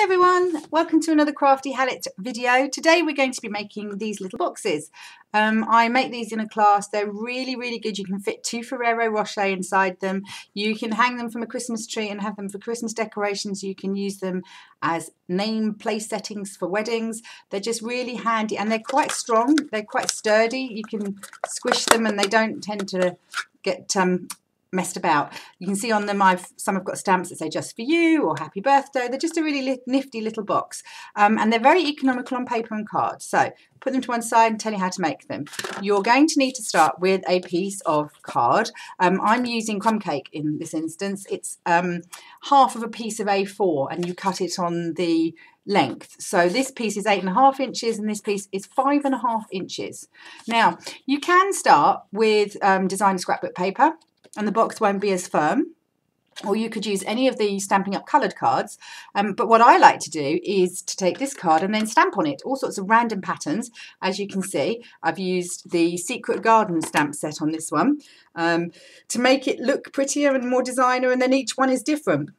everyone, welcome to another Crafty Hallett video. Today we're going to be making these little boxes. I make these in a class. They're really good. You can fit 2 Ferrero Rocher inside them. You can hang them from a Christmas tree and have them for Christmas decorations. You can use them as name place settings for weddings. They're just really handy and they're quite strong. They're quite sturdy. You can squish them and they don't tend to get messed about. You can see on them some have got stamps that say just for you or happy birthday. They're just a really nifty little box and they're very economical on paper and card. So put them to one side and tell you how to make them. You're going to need to start with a piece of card. I'm using crumb cake in this instance. It's half of a piece of A4 and you cut it on the length. So this piece is 8.5 inches and this piece is 5.5 inches. Now you can start with designer scrapbook paper and the box won't be as firm, or you could use any of the Stampin' Up coloured cards, but what I like to do is to take this card and then stamp on it all sorts of random patterns. As you can see, I've used the Secret Garden stamp set on this one to make it look prettier and more designer, and then each one is different.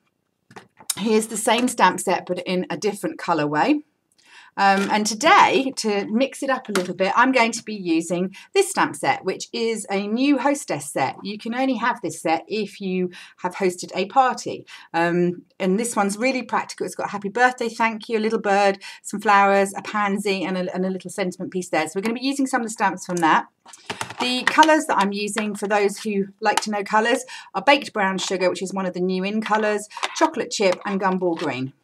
Here's the same stamp set but in a different colourway. And today, to mix it up a little bit, I'm going to be using this stamp set, which is a new hostess set. You can only have this set if you have hosted a party. And this one's really practical. It's got a happy birthday, thank you, a little bird, some flowers, a pansy, and a little sentiment piece there. So we're going to be using some of the stamps from that. The colours that I'm using, for those who like to know colours, are Baked Brown Sugar, which is one of the new in colours, Chocolate Chip, and Gumball Green.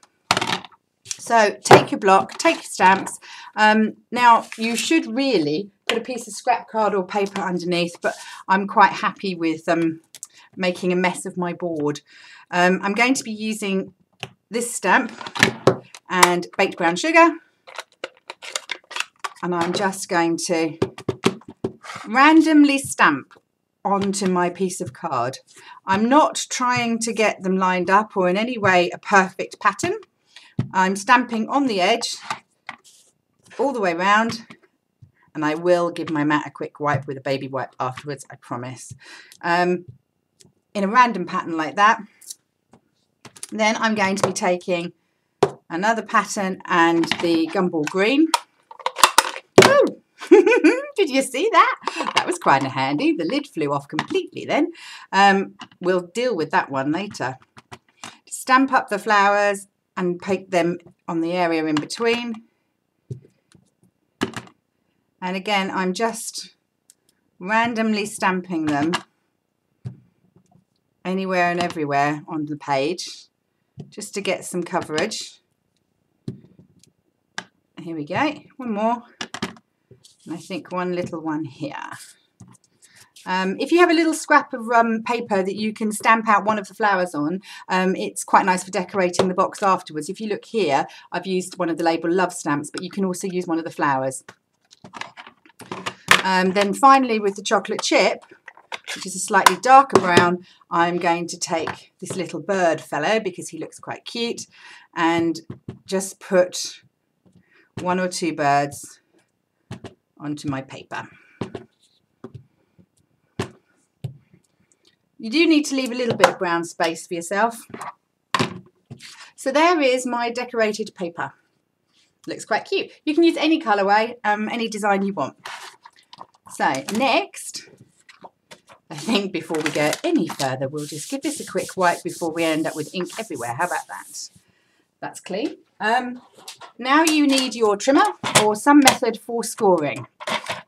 So take your block, take your stamps. Now you should really put a piece of scrap card or paper underneath, but I'm quite happy with making a mess of my board. I'm going to be using this stamp and Baked Brown Sugar, and I'm just going to randomly stamp onto my piece of card. I'm not trying to get them lined up or in any way a perfect pattern. I'm stamping on the edge all the way around, and I will give my mat a quick wipe with a baby wipe afterwards, I promise. In a random pattern like that. Then I'm going to be taking another pattern and the Gumball Green. Oh! Did you see that? That was quite handy. The lid flew off completely then. We'll deal with that one later. Stamp up the flowers and paint them on the area in between. And again, I'm just randomly stamping them anywhere and everywhere on the page just to get some coverage. Here we go, one more. And I think one little one here. If you have a little scrap of paper that you can stamp out one of the flowers on, it's quite nice for decorating the box afterwards. If you look here, I've used one of the label love stamps, but you can also use one of the flowers. Then finally with the chocolate chip, which is a slightly darker brown, I'm going to take this little bird fellow because he looks quite cute and just put 1 or 2 birds onto my paper. You do need to leave a little bit of brown space for yourself. So there is my decorated paper. Looks quite cute. You can use any colourway, any design you want. So next, I think before we go any further, we'll just give this a quick wipe before we end up with ink everywhere. How about that? That's clean. Now you need your trimmer or some method for scoring.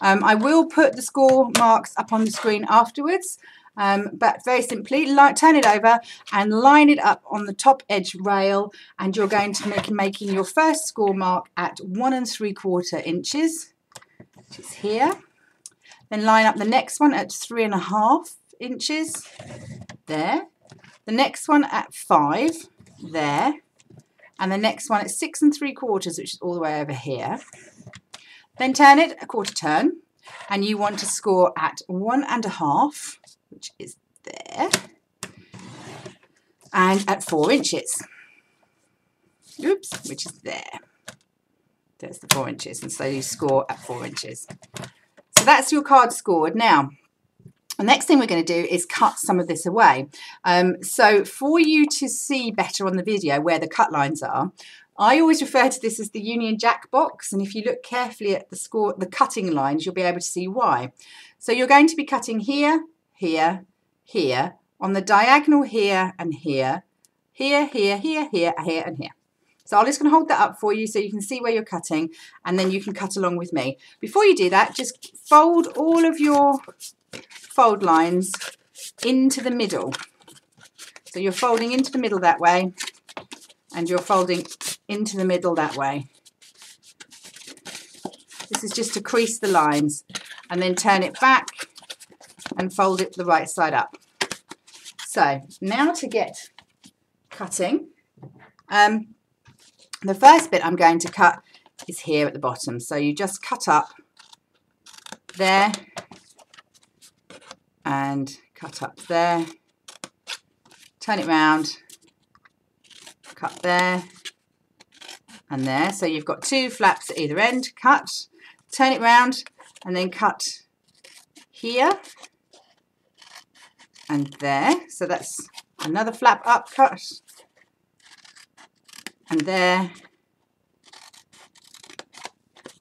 I will put the score marks up on the screen afterwards. But very simply, turn it over and line it up on the top edge rail, and you're going to be making your first score mark at 1 3/4 inches, which is here. Then line up the next one at 3.5 inches, there. The next one at 5, there. And the next one at 6 3/4, which is all the way over here. Then turn it a quarter turn, and you want to score at 1.5, which is there, and at 4 inches. Oops, which is there. There's the 4 inches, and so you score at 4 inches. So that's your card scored. Now, The next thing we're going to do is cut some of this away. So for you to see better on the video where the cut lines are, I always refer to this as the Union Jack box, and if you look carefully at the cutting lines, you'll be able to see why. So you're going to be cutting here, here, here, on the diagonal here and here, here, here, here, here, here, and here. So I'm just going to hold that up for you so you can see where you're cutting, and then you can cut along with me. Before you do that, just fold all of your fold lines into the middle. So you're folding into the middle that way, and you're folding into the middle that way. This is just to crease the lines, and then turn it back and fold it the right side up. So now to get cutting. The first bit I'm going to cut is here at the bottom. So you just cut up there and cut up there, turn it round, cut there and there. So you've got two flaps at either end, cut, turn it round and then cut here and there. So that's another flap up, cut, and there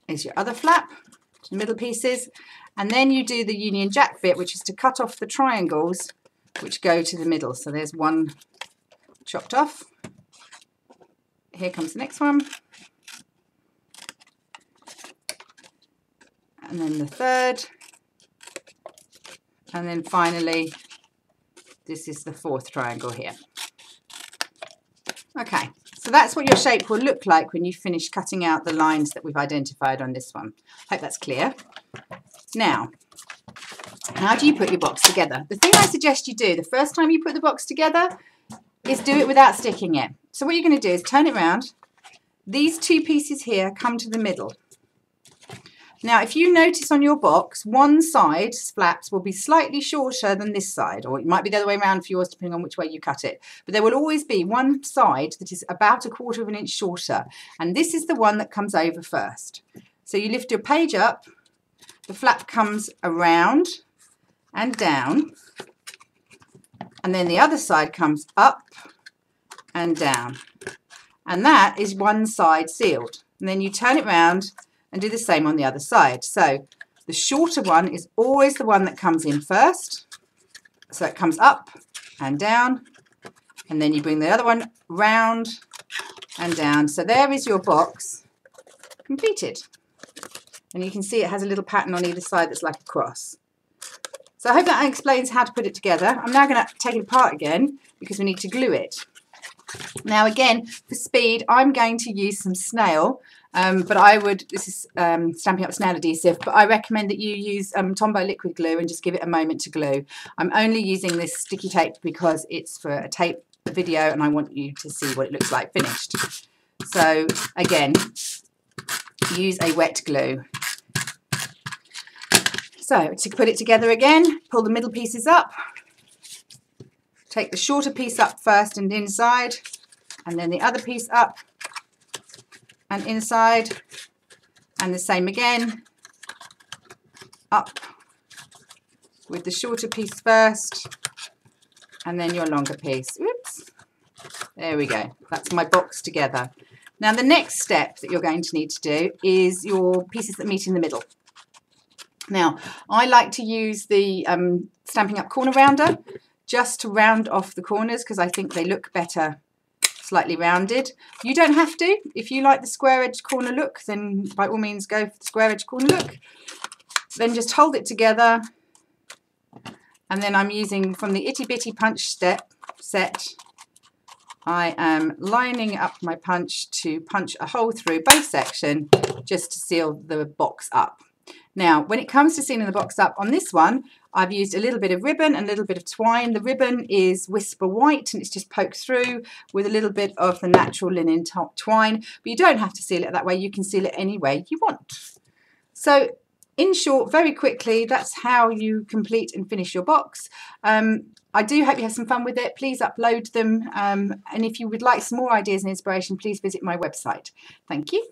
is your other flap, the middle pieces, and then you do the Union Jack bit, which is to cut off the triangles which go to the middle. So there's one chopped off. Here comes the next one, and then the third, and then finally this is the fourth triangle here. Okay, so that's what your shape will look like when you finish cutting out the lines that we've identified on this one. Hope that's clear. Now, how do you put your box together? The thing I suggest you do the first time you put the box together is do it without sticking it. So what you're going to do is turn it around. These two pieces here come to the middle. Now, if you notice on your box, one side's flaps will be slightly shorter than this side, or it might be the other way around for yours, depending on which way you cut it. But there will always be one side that is about 1/4 of an inch shorter, and this is the one that comes over first. So you lift your page up, the flap comes around and down, and then the other side comes up and down. And that is one side sealed. And then you turn it round and do the same on the other side. So the shorter one is always the one that comes in first. So it comes up and down, and then you bring the other one round and down. So there is your box completed. And you can see it has a little pattern on either side that's like a cross. So I hope that explains how to put it together. I'm now going to take it apart again because we need to glue it. Now again, for speed, I'm going to use some snail, but this is Stampin' Up snail adhesive, but I recommend that you use Tombow liquid glue and just give it a moment to glue. I'm only using this sticky tape because it's for a tape video and I want you to see what it looks like finished. So again, use a wet glue. So to put it together again, pull the middle pieces up. Take the shorter piece up first and inside, and then the other piece up and inside, and the same again, up with the shorter piece first, and then your longer piece. Oops, there we go. That's my box together. Now the next step that you're going to need to do is your pieces that meet in the middle. Now I like to use the Stampin' Up corner rounder, just to round off the corners because I think they look better slightly rounded. You don't have to. If you like the square edge corner look, then by all means go for the square edge corner look. Then just hold it together, and then I'm using from the Itty Bitty Punch set, I am lining up my punch to punch a hole through both sections just to seal the box up. Now, when it comes to sealing the box up on this one, I've used a little bit of ribbon and a little bit of twine. The ribbon is Whisper White and it's just poked through with a little bit of the natural linen twine. But you don't have to seal it that way. You can seal it any way you want. So, in short, very quickly, that's how you complete and finish your box. I do hope you have some fun with it. Please upload them. And if you would like some more ideas and inspiration, please visit my website. Thank you.